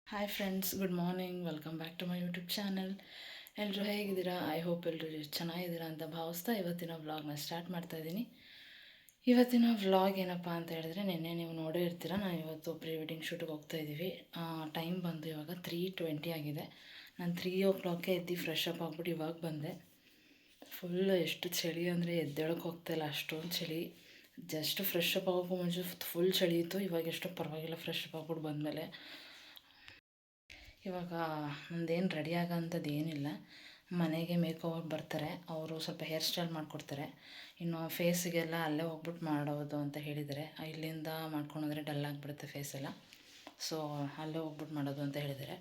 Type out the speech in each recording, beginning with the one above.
Hi friends, good morning. Welcome back to my YouTube channel. ಎಲ್ಲರೂ ಹೇಗಿದ್ದೀರಾ? I hope ಎಲ್ಲರೂ ಚೆನ್ನಾಗಿದ್ದೀರಾ ಅಂತ ಭಾವಿಸ್ತಾ ಇವತ್ತಿನ ವ್ಲಾಗ್ನ ಸ್ಟಾರ್ಟ್ ಮಾಡ್ತಾಯಿದ್ದೀನಿ. ಇವತ್ತಿನ ವ್ಲಾಗ್ ಏನಪ್ಪ ಅಂತ ಹೇಳಿದ್ರೆ, ನಿನ್ನೆ ನೀವು ನೋಡೇ ಇರ್ತೀರ, ನಾನು ಇವತ್ತು ಪ್ರೀ ವೆಡ್ಡಿಂಗ್ ಶೂಟಿಗೆ ಹೋಗ್ತಾಯಿದ್ದೀವಿ. ಟೈಮ್ ಬಂದು ಇವಾಗ 3:20 ಆಗಿದೆ. ನಾನು 3 o'clock ಎದ್ದು ಫ್ರೆಶ್ ಅಪ್ ಆಗಿಬಿಟ್ಟು ಇವಾಗ ಬಂದೆ. ಫುಲ್ ಎಷ್ಟು ಚಳಿ ಅಂದರೆ ಎದ್ದೇಳಕ್ಕೆ ಹೋಗ್ತಾಯಿಲ್ಲ, ಅಷ್ಟೊಂದು ಚಳಿ. ಜಸ್ಟ್ ಫ್ರೆಶ್ ಅಪ್ ಆಗೋಕ್ಕೂ ಮುಂಚೆ ಫುಲ್ ಚಳಿ ಇತ್ತು. ಇವಾಗ ಎಷ್ಟು ಪರವಾಗಿಲ್ಲ, ಫ್ರೆಶ್ ಅಪ್ ಆಗ್ಬಿಟ್ಟು ಬಂದಮೇಲೆ. ಇವಾಗ ನಂದೇನು ರೆಡಿ ಆಗೋಂಥದ್ದು ಏನಿಲ್ಲ. ಮನೆಗೆ ಮೇಕಓವರ್ ಬರ್ತಾರೆ, ಅವರು ಸ್ವಲ್ಪ ಹೇರ್ ಸ್ಟೈಲ್ ಮಾಡಿಕೊಡ್ತಾರೆ. ಇನ್ನು ಫೇಸಿಗೆಲ್ಲ ಅಲ್ಲೇ ಹೋಗ್ಬಿಟ್ಟು ಮಾಡೋದು ಅಂತ ಹೇಳಿದ್ದಾರೆ. ಇಲ್ಲಿಂದ ಮಾಡ್ಕೊಂಡೋದ್ರೆ ಡಲ್ ಆಗಿಬಿಡುತ್ತೆ ಫೇಸೆಲ್ಲ. ಸೊ ಅಲ್ಲೇ ಹೋಗ್ಬಿಟ್ಟು ಮಾಡೋದು ಅಂತ ಹೇಳಿದ್ದಾರೆ.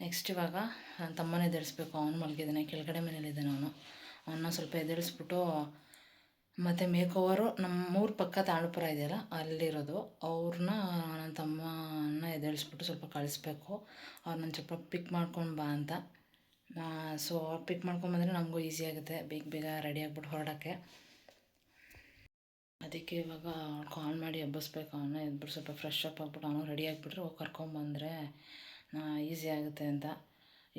ನೆಕ್ಸ್ಟ್ ಇವಾಗ ನನ್ನ ತಮ್ಮನ ಎದ್ದೇಳಿಸ್ಬೇಕು. ಅವನು ಮಲಗಿದ್ದಾನೆ, ಕೆಳಗಡೆ ಮನೇಲಿದ್ದಾನೆ. ಅವನ್ನ ಸ್ವಲ್ಪ ಎದ್ದೇಳಿಸ್ಬಿಟ್ಟು ಮತ್ತು ಮೇಕೋವರು ನಮ್ಮೂರ ಪಕ್ಕ ತಾಂಡೂಪುರ ಇದೆಯಲ್ಲ ಅಲ್ಲಿರೋದು. ಅವ್ರನ್ನ ನನ್ನ ತಮ್ಮನ ಎದ್ದೇಳಿಸ್ಬಿಟ್ಟು ಸ್ವಲ್ಪ ಕಳಿಸ್ಬೇಕು. ಅವ್ರು ನನ್ನ ಸ್ವಲ್ಪ ಪಿಕ್ ಮಾಡ್ಕೊಂಡು ಬಾ ಅಂತ. ಸೊ ಅವ್ರು ಪಿಕ್ ಮಾಡ್ಕೊಂಬಂದರೆ ನಮಗೂ ಈಸಿ ಆಗುತ್ತೆ, ಬೇಗ ಬೇಗ ರೆಡಿ ಆಗಿಬಿಟ್ಟು ಹೊರಡೋಕ್ಕೆ. ಅದಕ್ಕೆ ಇವಾಗ ಕಾಲ್ ಮಾಡಿ ಎಬ್ಬಿಸ್ಬೇಕು. ಅವನ್ನ ಎದ್ಬಿಟ್ಟು ಸ್ವಲ್ಪ ಫ್ರೆಶ್ ಅಪ್ ಆಗಿಬಿಟ್ಟು ಅವನು ರೆಡಿ ಆಗಿಬಿಟ್ರೆ ಹೋಗಿ ಕರ್ಕೊಂಬಂದರೆ ಈಸಿ ಆಗುತ್ತೆ ಅಂತ.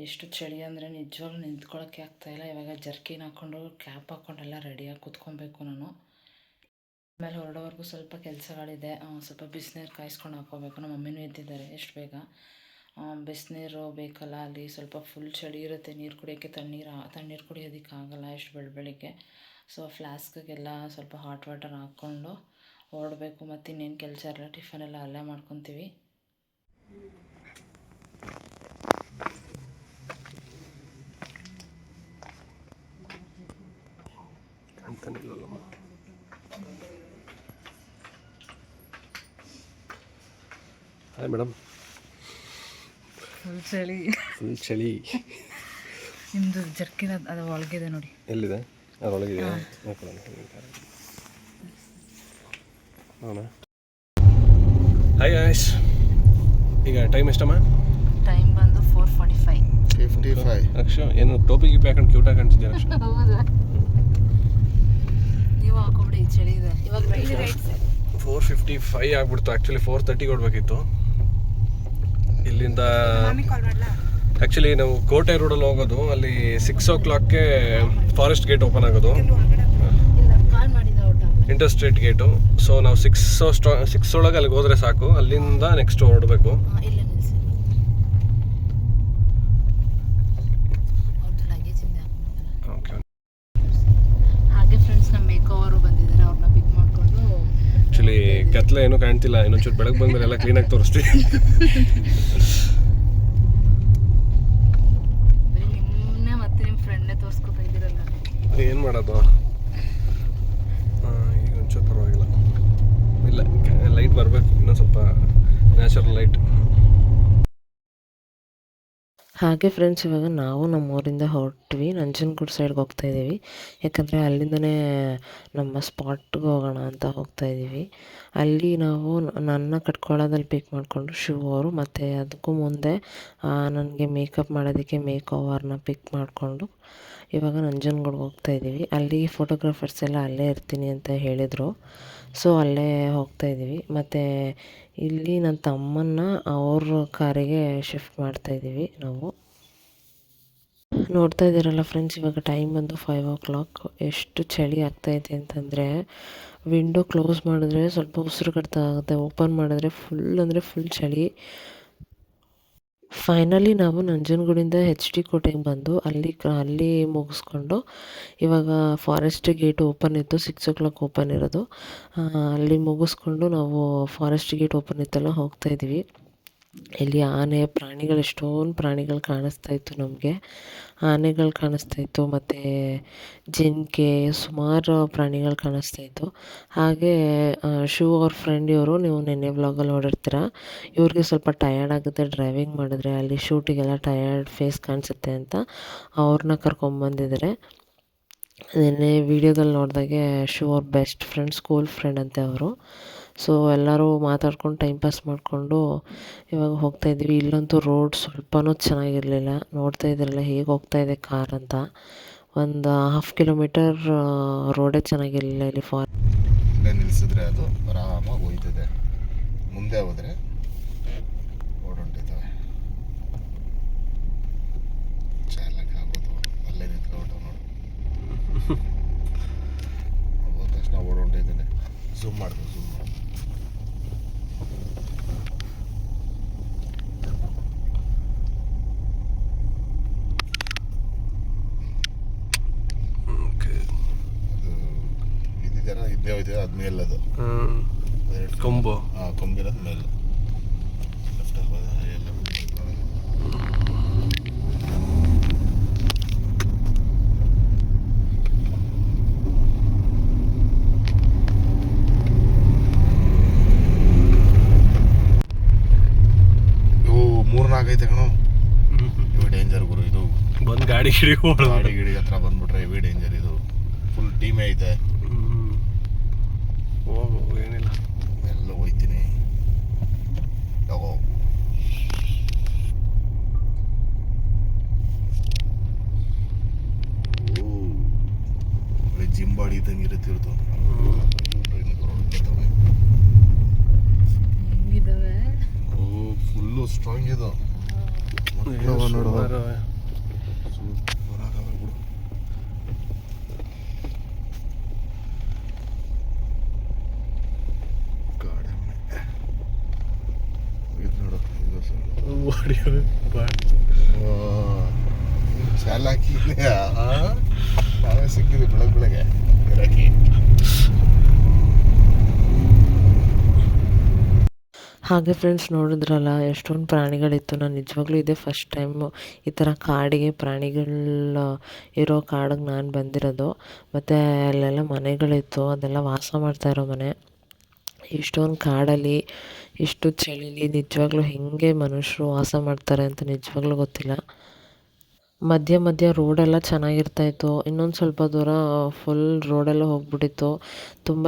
ಎಷ್ಟು ಚಳಿ ಅಂದರೆ ನಿಜವಾಗ್ಲೂ ನಿಂತ್ಕೊಳ್ಳೋಕ್ಕೆ ಆಗ್ತಾಯಿಲ್ಲ. ಇವಾಗ ಜರ್ಕಿನ್ ಹಾಕ್ಕೊಂಡು ಕ್ಯಾಪ್ ಹಾಕ್ಕೊಂಡೆಲ್ಲ ರೆಡಿಯಾಗಿ ಕೂತ್ಕೊಬೇಕು ನಾನು. ಆಮೇಲೆ ಹೊರಡೋವರೆಗೂ ಸ್ವಲ್ಪ ಕೆಲಸಗಳಿದೆ. ಸ್ವಲ್ಪ ಬಿಸಿನೀರು ಕಾಯಿಸ್ಕೊಂಡು ಹಾಕ್ಕೋಬೇಕು. ನಮ್ಮ ಮಮ್ಮಿನೂ ಎದ್ದಿದ್ದಾರೆ ಎಷ್ಟು ಬೇಗ. ಬಿಸಿನೀರು ಬೇಕಲ್ಲ, ಅಲ್ಲಿ ಸ್ವಲ್ಪ ಫುಲ್ ಚಳಿ ಇರುತ್ತೆ. ನೀರು ಕುಡಿಯೋಕ್ಕೆ ತಣ್ಣೀರು ಕುಡಿಯೋದಕ್ಕಾಗಲ್ಲ ಎಷ್ಟು ಬೆಳಗ್ಗೆ. ಸೊ ಫ್ಲಾಸ್ಕಿಗೆಲ್ಲ ಸ್ವಲ್ಪ ಹಾಟ್ ವಾಟರ್ ಹಾಕ್ಕೊಂಡು ಹೊರಡಬೇಕು. ಮತ್ತು ಇನ್ನೇನು ಕೆಲಸ ಇರಲ್ಲ, ಟಿಫನೆಲ್ಲ ಅಲ್ಲೇ ಮಾಡ್ಕೊತೀವಿ. Hi madam. ಫುಲ್ ಚಳಿ ನಿಮ್ಮದು ಜರ್ಕಿನ ಅದು ಒಳಗಿದೆ ನೋಡಿ. ಎಲ್ಲಿದೆ? ಅದರೊಳಗಿದೆಯಾ? ನೋಡೋಣ. ಹಾಯ್ ಗಾಯ್ಸ್, ಈಗ ಟೈಮ್ ಎಷ್ಟಮ್ಮ? ಟೈಮ್ ಬಂದು 4:45. ಅಕ್ಷ ಏನು ಟೋಪಿ ಗಿಪಿ ಹಾಕೊಂಡು ಕ್ಯೂಟ್ ಆಗಿ ಕಾಣಿಸಿದ್ಯಾ ಅಕ್ಷ? ಹೌದಾ? ನೀವು ಹಾಕೊಂಬಿಡಿ, ಚಳಿ ಇದೆ ಇವಾಗ. 4:55 ಆಗ್ಬಿಡ್ತು. ಆ್ಯಕ್ಚುಲಿ 4:30 ಕೊಡಬೇಕಿತ್ತು. ಇಲ್ಲಿಂದ ಆ್ಯಕ್ಚುಲಿ ನಾವು ಕೋಟೆ ರೋಡಲ್ಲಿ ಹೋಗೋದು. ಅಲ್ಲಿ 6 o'clockಗೆ ಫಾರೆಸ್ಟ್ ಗೇಟ್ ಓಪನ್ ಆಗೋದು, ಇಂಟರ್ ಸ್ಟ್ರೀಟ್ ಗೇಟು. ಸೊ ನಾವು 6 ಒಳಗೆ ಅಲ್ಲಿಗೆ ಹೋದರೆ ಸಾಕು. ಅಲ್ಲಿಂದ ನೆಕ್ಸ್ಟ್ ಹೊರಡಬೇಕು. ಹಾಗೆ ಫ್ರೆಂಡ್ಸ್, ನಮ್ಮ ಮೇಕವರು ಬಂದಿದ್ದಾರೆ. ಅವ್ರನ್ನ ಪಿಕ್ ಮಾಡಿಕೊಂಡು ಆ್ಯಕ್ಚುಲಿ ಕತ್ಲೆ ಏನೂ ಕಾಣ್ತಿಲ್ಲ. ಇನ್ನೊಂಚೂರು ಬೆಳಗ್ಗೆ ಬಂದರೆ ಎಲ್ಲ ಕ್ಲೀನಾಗಿ ತೋರಿಸ್ತೀವಿ. ನಿಮ್ಮನ್ನೇ ಮತ್ತೆ ನಿಮ್ಮ ಫ್ರೆಂಡ್ನೇ ತೋರಿಸ್ಕೊತಾ ಇದ್ದೀರಲ್ಲ, ಏನು ಮಾಡೋದು? ಈಗ ಒಂಚೂರು ಪರವಾಗಿಲ್ಲ. ಇಲ್ಲ, ಲೈಟ್ ಬರಬೇಕು, ಇನ್ನೊಂದು ಸ್ವಲ್ಪ ನ್ಯಾಚುರಲ್ ಲೈಟ್. ಹಾಗೆ ಫ್ರೆಂಡ್ಸ್, ಇವಾಗ ನಾವು ನಮ್ಮೂರಿಂದ ಹೊರಟ್ವಿ, ನಂಜನಗೂಡು ಸೈಡ್ಗೆ ಹೋಗ್ತಾಯಿದ್ದೀವಿ. ಯಾಕಂದರೆ ಅಲ್ಲಿಂದನೇ ನಮ್ಮ ಸ್ಪಾಟ್ಗೆ ಹೋಗೋಣ ಅಂತ ಹೋಗ್ತಾಯಿದ್ದೀವಿ. ಅಲ್ಲಿ ನಾವು ನನ್ನ ಕಟ್ಕೊಳ್ಳೋದಲ್ಲಿ ಪಿಕ್ ಮಾಡಿಕೊಂಡು ಶಿವ ಅವರು, ಮತ್ತು ಅದಕ್ಕೂ ಮುಂದೆ ನನಗೆ ಮೇಕಪ್ ಮಾಡೋದಕ್ಕೆ ಮೇಕವ್ವರ್ನ ಪಿಕ್ ಮಾಡಿಕೊಂಡು ಇವಾಗ ನಂಜನಗೂಡ್ಗೆ ಹೋಗ್ತಾಯಿದ್ದೀವಿ. ಅಲ್ಲಿ ಫೋಟೋಗ್ರಾಫರ್ಸ್ ಎಲ್ಲ ಅಲ್ಲೇ ಇರ್ತೀನಿ ಅಂತ ಹೇಳಿದರು. ಸೊ ಅಲ್ಲೇ ಹೋಗ್ತಾಯಿದ್ದೀವಿ. ಮತ್ತು ಇಲ್ಲಿ ನನ್ನ ತಮ್ಮನ್ನ ಅವ್ರ ಕಾರಿಗೆ ಶಿಫ್ಟ್ ಮಾಡ್ತಾಯಿದ್ದೀವಿ ನಾವು. ನೋಡ್ತಾ ಇದ್ದೀರಲ್ಲ ಫ್ರೆಂಡ್ಸ್, ಇವಾಗ ಟೈಮ್ ಬಂದು 5 o'clock. ಎಷ್ಟು ಚಳಿ ಆಗ್ತಾಯಿದೆ ಅಂತಂದರೆ, ವಿಂಡೋ ಕ್ಲೋಸ್ ಮಾಡಿದ್ರೆ ಸ್ವಲ್ಪ ಉಸಿರು ಕಟ್ತಾ ಆಗುತ್ತೆ, ಓಪನ್ ಮಾಡಿದ್ರೆ ಫುಲ್ ಅಂದರೆ ಫುಲ್ ಚಳಿ. ಫೈನಲಿ ನಾವು ನಂಜನಗೂಡಿಂದ HD ಕೋಟೆಗೆ ಬಂದು ಅಲ್ಲಿ ಮುಗಿಸ್ಕೊಂಡು ಇವಾಗ ಫಾರೆಸ್ಟ್ ಗೇಟ್ ಓಪನ್ ಇತ್ತು. 6 o'clock ಓಪನ್ ಇರೋದು. ಅಲ್ಲಿ ಮುಗಿಸ್ಕೊಂಡು ನಾವು ಫಾರೆಸ್ಟ್ ಗೇಟ್ ಓಪನ್ ಇತ್ತಲ್ಲ ಹೋಗ್ತಾಯಿದ್ವಿ. ಇಲ್ಲಿ ಆನೆ, ಪ್ರಾಣಿಗಳು, ಎಷ್ಟೊಂದು ಪ್ರಾಣಿಗಳು ಕಾಣಿಸ್ತಾಯಿತ್ತು ನಮಗೆ. ಆನೆಗಳು ಕಾಣಿಸ್ತಾಯಿತ್ತು, ಮತ್ತು ಜಿಂಕೆ, ಸುಮಾರು ಪ್ರಾಣಿಗಳು ಕಾಣಿಸ್ತಾಯಿತ್ತು. ಹಾಗೆ ಶಿವ ಅವ್ರ ಫ್ರೆಂಡ್ ಇವರು, ನೀವು ನೆನ್ನೆ ವ್ಲಾಗಲ್ಲಿ ನೋಡಿರ್ತೀರ. ಇವ್ರಿಗೆ ಸ್ವಲ್ಪ ಟಯರ್ಡ್ ಆಗುತ್ತೆ ಡ್ರೈವಿಂಗ್ ಮಾಡಿದ್ರೆ, ಅಲ್ಲಿ ಶೂಟಿಗೆಲ್ಲ ಟಯರ್ಡ್ ಫೇಸ್ ಕಾಣಿಸುತ್ತೆ ಅಂತ ಅವ್ರನ್ನ ಕರ್ಕೊಂಬಂದಿದ್ದಾರೆ. ನಿನ್ನೆ ವೀಡಿಯೋದಲ್ಲಿ ನೋಡಿದಾಗೆ ಶಿವ ಅವ್ರ ಬೆಸ್ಟ್ ಫ್ರೆಂಡ್, ಸ್ಕೂಲ್ ಫ್ರೆಂಡ್ ಅಂತೆ ಅವರು. ಸೊ ಎಲ್ಲರೂ ಮಾತಾಡ್ಕೊಂಡು ಟೈಮ್ ಪಾಸ್ ಮಾಡಿಕೊಂಡು ಇವಾಗ ಹೋಗ್ತಾಯಿದ್ವಿ. ಇಲ್ಲಂತೂ ರೋಡ್ ಸ್ವಲ್ಪನೂ ಚೆನ್ನಾಗಿರಲಿಲ್ಲ. ನೋಡ್ತಾ ಇದ್ರಲ್ಲ ಹೇಗೆ ಹೋಗ್ತಾಯಿದೆ ಕಾರ್ ಅಂತ. ಒಂದು 1/2 kilometer ರೋಡೇ ಚೆನ್ನಾಗಿರಲಿಲ್ಲ ಇಲ್ಲಿ. ಇಲ್ಲೇ ನಿಲ್ಲಿಸಿದ್ರೆ ಅದು ಆರಾಮಾಗಿ ಹೋಯ್ತದೆ. ಮುಂದೆ ಹೋದರೆ ಓಡ್ ಹೊಂಟಿದ್ದಾವೆ. ಝೂಮ್ ಮಾಡ್ತೀನಿ ಝೂಮ್ ಮಾಡಿ. ಇದೆಯಲ್ಲ ಇದ್ದೇ ಹೋಯ್ತಿದೆ ಅದು ಮೇಲೆ ಅದು ಕೊಂಬು ಹಾಂ ಕೊಂಬಿರೋದು ಮೇಲೆ ಲೆಫ್ಟ್ ಎಲ್ಲ ಇವು 3-4 ಐತೆ ಕಣೋ. ಇವು ಡೇಂಜರ್ ಗುರು. ಇದು ಬಂದು ಗಾಡಿ ಗಾಡಿ ಗಿಡಿ ಹತ್ರ ಬಂದ್ಬಿಟ್ರೆ ಹೆವಿ ಡೇಂಜರ್. ಇದು ಫುಲ್ ಟೀಮೇ ಐತೆ. ಹೋಗು ಏನಿಲ್ಲ. ಎಲ್ಲ ಹೋಯ್ತೀನಿ. ಯಾಗೋ ಒಳ್ಳೆ ಜಿಮ್ ಬಾಡಿ ಇದ್ದಂಗೆ ಇರುತ್ತಿರ್ತು. ಹೆಂಗಿದಾವೆ? ಓ ಫುಲ್ಲು ಸ್ಟ್ರಾಂಗ್ ಇದು. ನೋಡು ಸೂಪರ್ ಆಗವೆ ಬಿಡು. ಇದು ನೋಡು ಇದು ಚಾಲ ಹಾಕಿ ನಾವೇ ಸಿಕ್ಕಿದ್ವಿ ಬೆಳಗ್ಗೆ ಇರಾಕಿ. ಹಾಗೆ ಫ್ರೆಂಡ್ಸ್ ನೋಡಿದ್ರಲ್ಲ ಎಷ್ಟೊಂದು ಪ್ರಾಣಿಗಳಿತ್ತು. ನಾನು ನಿಜವಾಗ್ಲೂ ಇದೇ ಫಸ್ಟ್ ಟೈಮು ಈ ಥರ ಕಾಡಿಗೆ ಪ್ರಾಣಿಗಳ ಇರೋ ಕಾಡಿಗೆ ನಾನು ಬಂದಿರೋದು. ಮತ್ತು ಅಲ್ಲೆಲ್ಲ ಮನೆಗಳಿತ್ತು, ಅದೆಲ್ಲ ವಾಸ ಮಾಡ್ತಾಯಿರೋ ಮನೆ. ಇಷ್ಟೊಂದು ಕಾಡಲ್ಲಿ ಇಷ್ಟು ಚಳಿಲಿ ನಿಜವಾಗ್ಲೂ ಹೇಗೆ ಮನುಷ್ಯರು ವಾಸ ಮಾಡ್ತಾರೆ ಅಂತ ನಿಜವಾಗ್ಲೂ ಗೊತ್ತಿಲ್ಲ. ಮಧ್ಯ ಮಧ್ಯ ರೋಡೆಲ್ಲ ಚೆನ್ನಾಗಿರ್ತಾಯಿತ್ತು. ಇನ್ನೊಂದು ಸ್ವಲ್ಪ ದೂರ ಫುಲ್ ರೋಡೆಲ್ಲ ಹೋಗ್ಬಿಟ್ಟಿತ್ತು. ತುಂಬ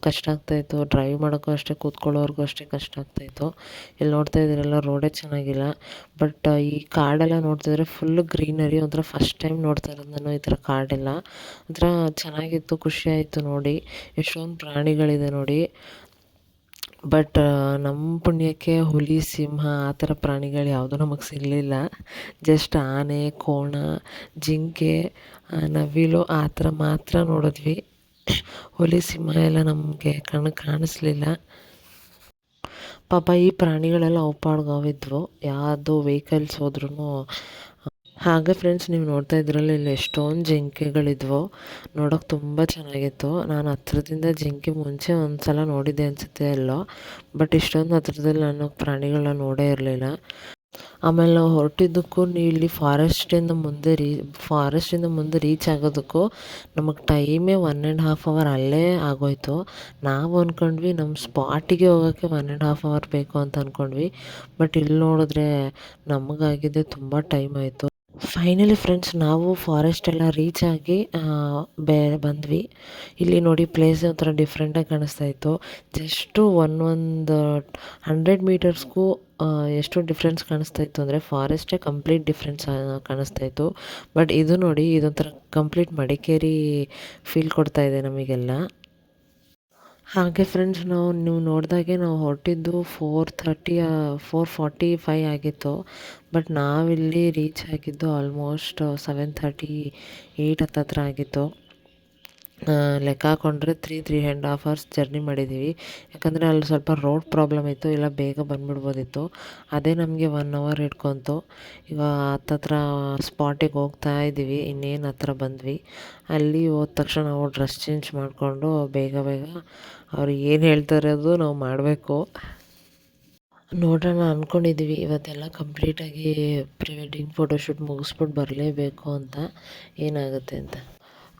ಕಷ್ಟ ಆಗ್ತಾಯಿತ್ತು ಡ್ರೈವ್ ಮಾಡೋಕ್ಕೂ ಅಷ್ಟೇ, ಕೂತ್ಕೊಳ್ಳೋರ್ಗೂ ಅಷ್ಟೇ ಕಷ್ಟ ಆಗ್ತಾಯಿತ್ತು. ಇಲ್ಲಿ ನೋಡ್ತಾ ಇದ್ದೀರಲ್ಲ ರೋಡೇ ಚೆನ್ನಾಗಿಲ್ಲ. ಬಟ್ ಈ ಕಾಡೆಲ್ಲ ನೋಡ್ತಿದ್ರೆ ಫುಲ್ಲು ಗ್ರೀನರಿ. ಒಂಥರ ಫಸ್ಟ್ ಟೈಮ್ ನೋಡ್ತಾ ಇರೋದು ನಾನು ಈ ಥರ ಕಾಡೆಲ್ಲ. ಒಂಥರ ಚೆನ್ನಾಗಿತ್ತು, ಖುಷಿ ಆಯಿತು ನೋಡಿ. ಎಷ್ಟೊಂದು ಪ್ರಾಣಿಗಳಿದೆ ನೋಡಿ. ಬಟ್ ನಮ್ಮ ಪುಣ್ಯಕ್ಕೆ ಹುಲಿ, ಸಿಂಹ ಆ ಥರ ಪ್ರಾಣಿಗಳು ಯಾವುದೂ ನಮಗೆ ಸಿಗಲಿಲ್ಲ. ಜಸ್ಟ್ ಆನೆ, ಕೋಣ, ಜಿಂಕೆ, ನವಿಲು ಆ ಥರ ಮಾತ್ರ ನೋಡಿದ್ವಿ. ಹುಲಿ, ಸಿಂಹ ಎಲ್ಲ ನಮಗೆ ಕಾಣಿಸ್ಲಿಲ್ಲ. ಪಾಪ ಈ ಪ್ರಾಣಿಗಳೆಲ್ಲ ಅವಿದ್ವು, ಯಾವುದು ವೆಹಿಕಲ್ಸ್ ಹೋದ್ರೂ. ಹಾಗೆ ಫ್ರೆಂಡ್ಸ್ ನೀವು ನೋಡ್ತಾ ಇದ್ರಲ್ಲ ಇಲ್ಲಿ ಎಷ್ಟೊಂದು ಜಿಂಕೆಗಳಿದ್ವು. ನೋಡೋಕೆ ತುಂಬ ಚೆನ್ನಾಗಿತ್ತು. ನಾನು ಹತ್ರದಿಂದ ಜಿಂಕೆ ಮುಂಚೆ ಒಂದು ಸಲ ನೋಡಿದ್ದೆ ಅನಿಸುತ್ತೆ ಎಲ್ಲೋ. ಬಟ್ ಇಷ್ಟೊಂದು ಹತ್ರದಲ್ಲಿ ನಾನು ಪ್ರಾಣಿಗಳನ್ನ ನೋಡೇ ಇರಲಿಲ್ಲ. ಆಮೇಲೆ ನಾವು ಹೊರಟಿದ್ದಕ್ಕೂ ಇಲ್ಲಿ ಫಾರೆಸ್ಟಿಂದ ಮುಂದೆ ರೀಚ್ ಆಗೋದಕ್ಕೂ ನಮಗೆ ಟೈಮೇ 1.5 ಅವರ್ ಅಲ್ಲೇ ಆಗೋಯ್ತು. ನಾವು ಅಂದ್ಕೊಂಡ್ವಿ ನಮ್ಮ ಸ್ಪಾಟಿಗೆ ಹೋಗೋಕ್ಕೆ 1.5 ಅವರ್ ಬೇಕು ಅಂತ ಅಂದ್ಕೊಂಡ್ವಿ. ಬಟ್ ಇಲ್ಲಿ ನೋಡಿದ್ರೆ ನಮಗಾಗಿದೆ ತುಂಬ ಟೈಮ್ ಆಯಿತು. ಫೈನಲಿ ಫ್ರೆಂಡ್ಸ್ ನಾವು ಫಾರೆಸ್ಟ್ ಎಲ್ಲ ರೀಚ್ ಆಗಿ ಬಂದ್ವಿ. ಇಲ್ಲಿ ನೋಡಿ ಪ್ಲೇಸ್ ಒಂಥರ ಡಿಫ್ರೆಂಟಾಗಿ ಕಾಣಿಸ್ತಾ ಇತ್ತು. ಜಸ್ಟು ಒಂದು 100 ಮೀಟರ್ಸ್ಗೂ ಎಷ್ಟು ಡಿಫ್ರೆನ್ಸ್ ಕಾಣಿಸ್ತಾ ಇತ್ತು ಅಂದರೆ ಫಾರೆಸ್ಟೇ ಕಂಪ್ಲೀಟ್ ಡಿಫ್ರೆನ್ಸ್ ಕಾಣಿಸ್ತಾ ಇತ್ತು. ಬಟ್ ಇದು ನೋಡಿ ಇದೊಂಥರ ಕಂಪ್ಲೀಟ್ ಮಡಿಕೇರಿ ಫೀಲ್ ಕೊಡ್ತಾ ಇದೆ ನಮಗೆಲ್ಲ. ಹಾಗೆ ಫ್ರೆಂಡ್ಸ್ ನೀವು ನೋಡಿದಾಗೆ ನಾವು ಹೊರಟಿದ್ದು 4:45 ಆಗಿತ್ತು. ಬಟ್ ನಾವಿಲ್ಲಿ ರೀಚ್ ಆಗಿದ್ದು ಆಲ್ಮೋಸ್ಟ್ 7:38 ಹತ್ತತ್ರ ಆಗಿತ್ತು. ಲೆಕ್ಕ ಹಾಕೊಂಡ್ರೆ 3.5 ಅವರ್ಸ್ ಜರ್ನಿ ಮಾಡಿದ್ದೀವಿ. ಯಾಕಂದರೆ ಅಲ್ಲಿ ಸ್ವಲ್ಪ ರೋಡ್ ಪ್ರಾಬ್ಲಮ್ ಇತ್ತು, ಇಲ್ಲ ಬೇಗ ಬಂದುಬಿಡ್ಬೋದಿತ್ತು. ಅದೇ ನಮಗೆ 1 ಅವರ್ ಹಿಡ್ಕೊತು. ಈಗ ಹತ್ತತ್ರ ಸ್ಪಾಟಿಗೆ ಹೋಗ್ತಾ ಇದ್ದೀವಿ. ಇನ್ನೇನು ಹತ್ರ ಬಂದ್ವಿ. ಅಲ್ಲಿ ಹೋದ ತಕ್ಷಣ ನಾವು ಡ್ರೆಸ್ ಚೇಂಜ್ ಮಾಡಿಕೊಂಡು ಬೇಗ ಅವ್ರು ಏನು ಹೇಳ್ತಾರೆ ಅದು ನಾವು ಮಾಡಬೇಕು. ನೋಡೋಣ ಅಂದ್ಕೊಂಡಿದ್ದೀವಿ ಇವತ್ತೆಲ್ಲ ಕಂಪ್ಲೀಟಾಗಿ ಪ್ರೀ ವೆಡ್ಡಿಂಗ್ ಫೋಟೋಶೂಟ್ ಮುಗಿಸ್ಬಿಟ್ಟು ಬರಲೇಬೇಕು ಅಂತ, ಏನಾಗುತ್ತೆ ಅಂತ.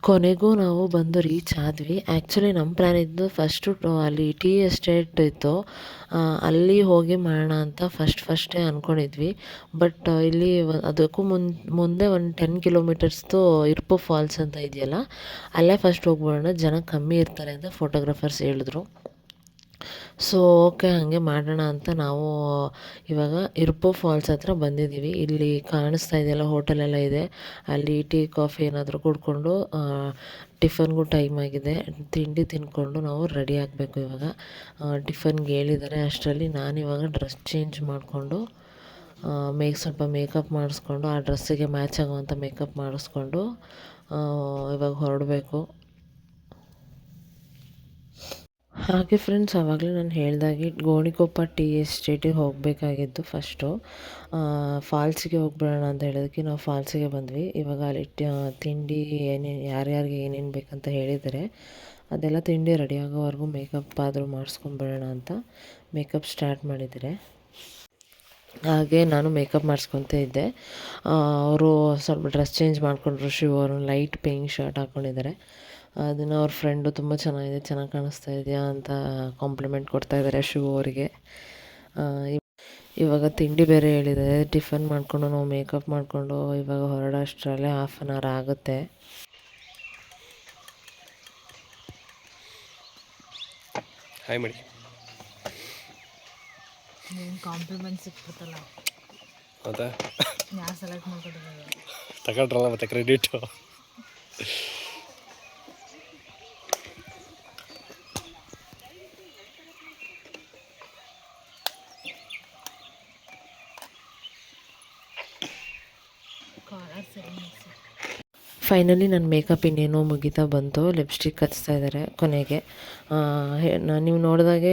ಕೊನೆಗೂ ನಾವು ಬಂದು ರೀಚ್ ಆದ್ವಿ. ಆ್ಯಕ್ಚುಲಿ ನಮ್ಮ ಪ್ಲ್ಯಾನ್ ಇದ್ದು ಫಸ್ಟು ಅಲ್ಲಿ ಟೀ ಎಸ್ಟೇಟ್ ಇತ್ತು, ಅಲ್ಲಿ ಹೋಗಿ ಮಾಡೋಣ ಅಂತ ಫಸ್ಟೇ ಅಂದ್ಕೊಂಡಿದ್ವಿ. ಬಟ್ ಇಲ್ಲಿ ಅದಕ್ಕೂ ಮುಂದೆ ಒಂದು 10 ಕಿಲೋಮೀಟರ್ಸ್ದು ಇರ್ಪು ಫಾಲ್ಸ್ ಅಂತ ಇದೆಯಲ್ಲ, ಅಲ್ಲೇ ಫಸ್ಟ್ ಹೋಗ್ಬಿಡೋಣ, ಜನ ಕಮ್ಮಿ ಇರ್ತಾರೆ ಅಂತ ಫೋಟೋಗ್ರಾಫರ್ಸ್ ಹೇಳಿದ್ರು. ಸೊ ಓಕೆ ಹಾಗೆ ಮಾಡೋಣ ಅಂತ ನಾವು ಇವಾಗ ಇರ್ಪು ಫಾಲ್ಸ್ ಹತ್ರ ಬಂದಿದ್ದೀವಿ. ಇಲ್ಲಿ ಕಾಣಿಸ್ತಾ ಇದೆಯಲ್ಲ ಹೋಟೆಲೆಲ್ಲ ಇದೆ, ಅಲ್ಲಿ ಟೀ ಕಾಫಿ ಏನಾದರೂ ಕುಡ್ಕೊಂಡು ಟಿಫನ್ಗೂ ಟೈಮ್ ಆಗಿದೆ, ತಿಂಡಿ ತಿಂದ್ಕೊಂಡು ನಾವು ರೆಡಿ ಆಗಬೇಕು. ಇವಾಗ ಟಿಫನ್ಗೆ ಹೇಳಿದ್ದಾರೆ. ಅಷ್ಟರಲ್ಲಿ ನಾನಿವಾಗ ಡ್ರೆಸ್ ಚೇಂಜ್ ಮಾಡಿಕೊಂಡು ಸ್ವಲ್ಪ ಮೇಕಪ್ ಮಾಡಿಸ್ಕೊಂಡು ಆ ಡ್ರೆಸ್ಸಿಗೆ ಮ್ಯಾಚ್ ಆಗುವಂಥ ಮೇಕಪ್ ಮಾಡಿಸ್ಕೊಂಡು ಇವಾಗ ಹೊರಡಬೇಕು. ಹಾಗೆ ಫ್ರೆಂಡ್ಸ್, ಆವಾಗಲೇ ನಾನು ಹೇಳ್ದಾಗೆ ಗೋಣಿಕೊಪ್ಪ ಟೀ ಎಸ್ಟೇಟಿಗೆ ಹೋಗಬೇಕಾಗಿದ್ದು ಫಸ್ಟು. ಫಾಲ್ಸಿಗೆ ಹೋಗ್ಬಿಡೋಣ ಅಂತ ಹೇಳೋದಕ್ಕೆ ನಾವು ಫಾಲ್ಸಿಗೆ ಬಂದ್ವಿ. ಇವಾಗ ಅಲ್ಲಿ ತಿಂಡಿ ಏನೇನು ಯಾರ್ಯಾರಿಗೆ ಏನೇನು ಬೇಕಂತ ಹೇಳಿದ್ದಾರೆ ಅದೆಲ್ಲ ತಿಂಡಿ ರೆಡಿ ಆಗೋವರೆಗೂ ಮೇಕಪ್ ಆದರೂ ಮಾಡಿಸ್ಕೊಂಬಿಡೋಣ ಅಂತ ಮೇಕಪ್ ಸ್ಟಾರ್ಟ್ ಮಾಡಿದ್ದಾರೆ. ಹಾಗೆ ನಾನು ಮೇಕಪ್ ಮಾಡಿಸ್ಕೊತ ಇದ್ದೆ. ಅವರು ಸ್ವಲ್ಪ ಡ್ರೆಸ್ ಚೇಂಜ್ ಮಾಡಿಕೊಂಡ್ರು. ಶಿವ ಅವರು ಲೈಟ್ ಪಿಂಕ್ ಶರ್ಟ್ ಹಾಕ್ಕೊಂಡಿದ್ದಾರೆ. ಅದನ್ನು ಅವ್ರ ಫ್ರೆಂಡು ತುಂಬ ಚೆನ್ನಾಗಿದೆ, ಚೆನ್ನಾಗಿ ಕಾಣಿಸ್ತಾ ಇದೆಯಾ ಅಂತ ಕಾಂಪ್ಲಿಮೆಂಟ್ ಕೊಡ್ತಾ ಇದ್ದಾರೆ ಶಿವ ಅವರಿಗೆ. ಇವಾಗ ತಿಂಡಿ ಬೇರೆ ಹೇಳಿದ್ದಾರೆ. ಟಿಫನ್ ಮಾಡಿಕೊಂಡು ನಾವು ಮೇಕಪ್ ಮಾಡಿಕೊಂಡು ಇವಾಗ ಹೊರಡೋ ಅಷ್ಟರಲ್ಲೇ 1/2 hour ಆಗುತ್ತೆ. ಹಾಯ್ ಮಾಡಿ. ಕಾಂಪ್ಲಿಮೆಂಟ್ ಸಿಕ್ಬಿಡ್ತಲ್ಲ, ಹೌದಾ? ಯಾರು ಸೆಲೆಕ್ಟ್ ಮಾಡ್ಕೊಂಡಿದ್ದಾರೆ ತಗೊಂಡ್ರಲ್ಲ ಮತ್ತೆ ಕ್ರೆಡಿಟು. ಫೈನಲಿ ನನ್ನ ಮೇಕಪ್ ಇನ್ನೇನೋ ಮುಗಿತಾ ಬಂತು. ಲಿಪ್ಸ್ಟಿಕ್ ಹಚ್ತಾ ಇದ್ದಾರೆ ಕೊನೆಗೆ. ನೀವು ನೋಡಿದಾಗೆ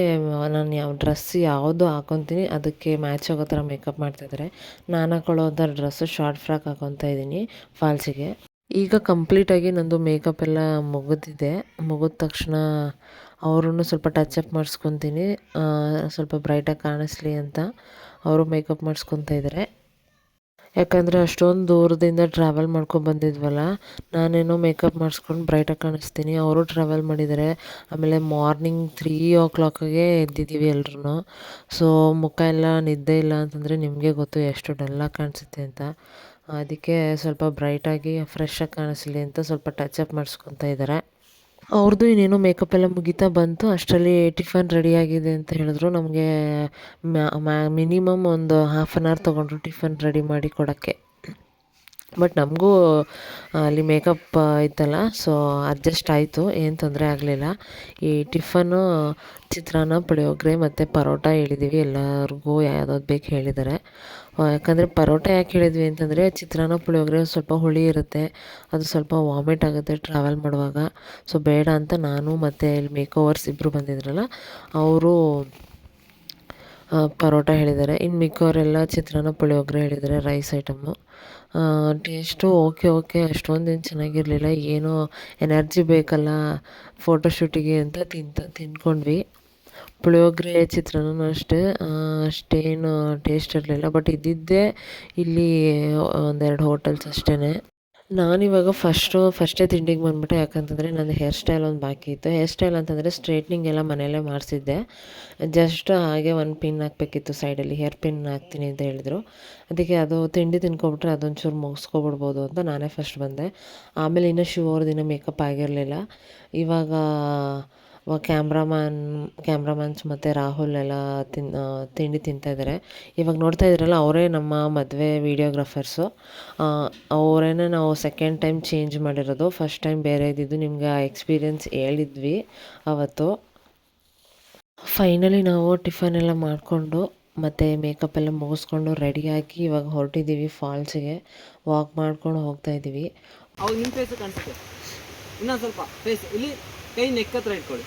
ನಾನು ಯಾವ ಡ್ರೆಸ್ ಯಾವುದು ಹಾಕೊತೀನಿ ಅದಕ್ಕೆ ಮ್ಯಾಚ್ ಆಗೋ ಥರ ಮೇಕಪ್ ಮಾಡ್ತಾಯಿದ್ದಾರೆ. ನಾನು ಹಾಕೊಳ್ಳೋಂಥ ಡ್ರೆಸ್ಸು ಶಾರ್ಟ್ ಫ್ರಾಕ್ ಹಾಕೊತಾ ಇದ್ದೀನಿ ಫಾಲ್ಸಿಗೆ. ಈಗ ಕಂಪ್ಲೀಟಾಗಿ ನಂದು ಮೇಕಪ್ ಎಲ್ಲ ಮುಗಿದಿದೆ. ಮುಗಿದ ತಕ್ಷಣ ಅವ್ರೂ ಸ್ವಲ್ಪ ಟಚಪ್ ಮಾಡಿಸ್ಕೊತೀನಿ, ಸ್ವಲ್ಪ ಬ್ರೈಟಾಗಿ ಕಾಣಿಸ್ಲಿ ಅಂತ ಅವರು ಮೇಕಪ್ ಮಾಡಿಸ್ಕೊತಾ ಇದ್ದಾರೆ. ಯಾಕಂದರೆ ಅಷ್ಟೊಂದು ದೂರದಿಂದ ಟ್ರಾವೆಲ್ ಮಾಡ್ಕೊಂಡು ಬಂದಿದ್ವಲ್ಲ, ನಾನೇನೋ ಮೇಕಪ್ ಮಾಡಿಸ್ಕೊಂಡು ಬ್ರೈಟಾಗಿ ಕಾಣಿಸ್ತೀನಿ, ಅವರು ಟ್ರಾವೆಲ್ ಮಾಡಿದ್ದಾರೆ. ಆಮೇಲೆ ಮಾರ್ನಿಂಗ್ 3 o'clock ಎದ್ದಿದ್ದೀವಿ ಎಲ್ರೂ. ಸೊ ಮುಖ ಎಲ್ಲ ನಿದ್ದೆ ಇಲ್ಲ ಅಂತಂದರೆ ನಿಮಗೆ ಗೊತ್ತು ಎಷ್ಟು ಡಲ್ಲಾಗಿ ಕಾಣಿಸುತ್ತೆ ಅಂತ. ಅದಕ್ಕೆ ಸ್ವಲ್ಪ ಬ್ರೈಟಾಗಿ ಫ್ರೆಶ್ಶಾಗಿ ಕಾಣಿಸ್ಲಿ ಅಂತ ಸ್ವಲ್ಪ ಟಚಪ್ ಮಾಡಿಸ್ಕೊತಾ ಇದ್ದಾರೆ. ಅವ್ರದ್ದು ಇನ್ನೇನೋ ಮೇಕಪ್ ಎಲ್ಲ ಮುಗಿತಾ ಬಂತು. ಅಷ್ಟರಲ್ಲಿ ಟಿಫನ್ ರೆಡಿಯಾಗಿದೆ ಅಂತ ಹೇಳಿದ್ರು. ನಮಗೆ ಮಿನಿಮಮ್ ಒಂದು 1/2 hour ತೊಗೊಂಡ್ರು ಟಿಫನ್ ರೆಡಿ ಮಾಡಿ ಕೊಡೋಕ್ಕೆ. ಬಟ್ ನಮಗೂ ಅಲ್ಲಿ ಮೇಕಪ್ ಇತ್ತಲ್ಲ, ಸೊ ಅಡ್ಜಸ್ಟ್ ಆಯಿತು, ಏನು ತೊಂದರೆ ಆಗಲಿಲ್ಲ. ಈ ಟಿಫನ್ನು ಚಿತ್ರಾನ್ನ, ಪುಳಿಯೋಗರೆ ಮತ್ತು ಪರೋಟ ಹೇಳಿದ್ದೀವಿ. ಎಲ್ಲರಿಗೂ ಯಾವ್ದಾದ್ರು ಬೇಕು ಹೇಳಿದ್ದಾರೆ. ಯಾಕಂದರೆ ಪರೋಟ ಯಾಕೆ ಹೇಳಿದ್ವಿ ಅಂತಂದರೆ ಚಿತ್ರಾನ್ನ ಪುಳಿಯೋಗರೆ ಸ್ವಲ್ಪ ಹುಳಿ ಇರುತ್ತೆ, ಅದು ಸ್ವಲ್ಪ ವಾಮಿಟ್ ಆಗುತ್ತೆ ಟ್ರಾವೆಲ್ ಮಾಡುವಾಗ. ಸೊ ಬೇಡ ಅಂತ ನಾನು ಮತ್ತು ಇಲ್ಲಿ ಮೇಕೋವರ್ಸ್ ಇಬ್ಬರು ಬಂದಿದ್ರಲ್ಲ ಅವರು ಪರೋಟ ಹೇಳಿದ್ದಾರೆ. ಇನ್ನು ಮಿಕ್ಕವರೆಲ್ಲ ಚಿತ್ರಾನ್ನ ಪುಳಿಯೋಗರೆ ಹೇಳಿದ್ದಾರೆ, ರೈಸ್ ಐಟಮ್ಮು. ಟೇಸ್ಟು ಓಕೆ ಅಷ್ಟೊಂದೇನು ಚೆನ್ನಾಗಿರಲಿಲ್ಲ. ಏನೋ ಎನರ್ಜಿ ಬೇಕಲ್ಲ ಫೋಟೋಶೂಟಿಗೆ ಅಂತ ತಿಂದ್ಕೊಂಡ್ವಿ. ಪುಳಿಯೋಗರೆ ಚಿತ್ರಾನ್ನನೂ ಅಷ್ಟೇನು ಟೇಸ್ಟ್ ಇರಲಿಲ್ಲ. ಬಟ್ ಇದ್ದಿದ್ದೇ ಇಲ್ಲಿ 1-2 ಹೋಟೆಲ್ಸ್ ಅಷ್ಟೇ. ನಾನಿವಾಗ ಫಸ್ಟೇ ತಿಂಡಿಗೆ ಬಂದುಬಿಟ್ಟೆ. ಯಾಕಂತಂದರೆ ನನ್ನ ಹೇರ್ ಸ್ಟೈಲ್ ಒಂದು ಬಾಕಿ ಇತ್ತು. ಹೇರ್ ಸ್ಟೈಲ್ ಅಂತಂದರೆ ಸ್ಟ್ರೇಟ್ನಿಂಗ್ ಎಲ್ಲ ಮನೆಯಲ್ಲೇ ಮಾಡಿಸಿದ್ದೆ. ಜಸ್ಟ್ ಹಾಗೆ ಒಂದು ಪಿನ್ ಹಾಕಬೇಕಿತ್ತು ಸೈಡಲ್ಲಿ, ಹೇರ್ ಪಿನ್ ಹಾಕ್ತೀನಿ ಅಂತ ಹೇಳಿದರು. ಅದಕ್ಕೆ ಅದು ತಿಂಡಿ ತಿನ್ಕೊಬಿಟ್ರೆ ಅದೊಂಚೂರು ಮುಗಿಸ್ಕೊಬಿಡ್ಬೋದು ಅಂತ ನಾನೇ ಫಸ್ಟ್ ಬಂದೆ. ಆಮೇಲೆ ಇನ್ನೂ ಶಿವ ಅವ್ರದ್ದು ಮೇಕಪ್ ಆಗಿರಲಿಲ್ಲ. ಇವಾಗ ಕ್ಯಾಮ್ರಾಮನ್ಸ್ ಮತ್ತು ರಾಹುಲ್ ಎಲ್ಲ ತಿಂಡಿ ತಿಂತಾಯಿದ್ದಾರೆ. ಇವಾಗ ನೋಡ್ತಾ ಇದ್ದೀರಲ್ಲ, ಅವರೇ ನಮ್ಮ ಮದುವೆ ವೀಡಿಯೋಗ್ರಾಫರ್ಸು. ಅವರೇನೆ ನಾವು ಸೆಕೆಂಡ್ ಟೈಮ್ ಚೇಂಜ್ ಮಾಡಿರೋದು. ಫಸ್ಟ್ ಟೈಮ್ ಬೇರೆ ಇದ್ದಿದ್ದು, ನಿಮ್ಗೆ ಆ ಎಕ್ಸ್ಪೀರಿಯೆನ್ಸ್ ಹೇಳಿದ್ವಿ ಅವತ್ತು. ಫೈನಲಿ ನಾವು ಟಿಫನ್ ಎಲ್ಲ ಮಾಡಿಕೊಂಡು ಮತ್ತು ಮೇಕಪ್ ಎಲ್ಲ ಮುಗಿಸ್ಕೊಂಡು ರೆಡಿಯಾಗಿ ಇವಾಗ ಹೊರಟಿದ್ದೀವಿ ಫಾಲ್ಸಿಗೆ. ವಾಕ್ ಮಾಡ್ಕೊಂಡು ಹೋಗ್ತಾಯಿದ್ದೀವಿ. ಅವಾಗ ನಿಮ್ಮ ಫೇಸ್ ಕಾಣಿಸುತ್ತೆ. ಇನ್ನೊಂದು ಸ್ವಲ್ಪ ಫೇಸ್ ಇಲ್ಲಿ ಕೈ ನೆಕ್ ಹತ್ರ ಇಟ್ಕೊಳ್ಳಿ.